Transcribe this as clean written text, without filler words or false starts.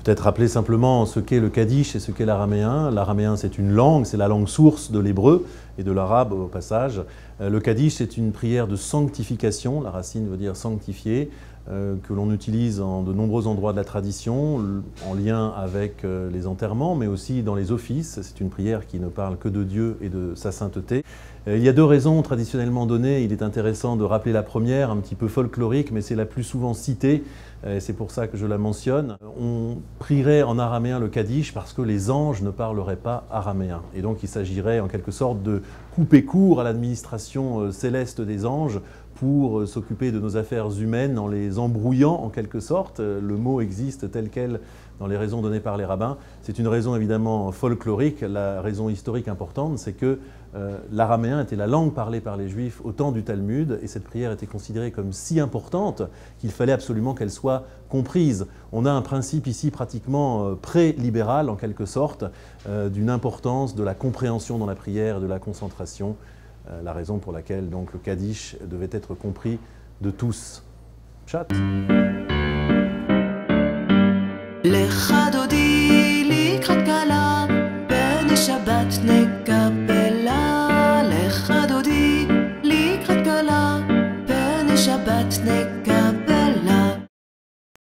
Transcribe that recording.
Peut-être rappeler simplement ce qu'est le kaddish et ce qu'est l'araméen. L'araméen, c'est une langue, c'est la langue source de l'hébreu et de l'arabe au passage. Le kaddish, c'est une prière de sanctification, la racine veut dire sanctifier, que l'on utilise en de nombreux endroits de la tradition, en lien avec les enterrements, mais aussi dans les offices. C'est une prière qui ne parle que de Dieu et de sa sainteté. Il y a deux raisons traditionnellement données. Il est intéressant de rappeler la première, un petit peu folklorique, mais c'est la plus souvent citée. C'est pour ça que je la mentionne. On prierait en araméen le kaddish parce que les anges ne parleraient pas araméen. Et donc il s'agirait en quelque sorte de couper court à l'administration céleste des anges pour s'occuper de nos affaires humaines en les embrouillant en quelque sorte. Le mot existe tel quel dans les raisons données par les rabbins. C'est une raison évidemment folklorique. La raison historique importante, c'est que l'araméen était la langue parlée par les Juifs au temps du Talmud, et cette prière était considérée comme si importante qu'il fallait absolument qu'elle soit comprise. On a un principe ici pratiquement pré-libéral en quelque sorte, d'une importance de la compréhension dans la prière et de la concentration, la raison pour laquelle donc le kaddish devait être compris de tous. Pshat.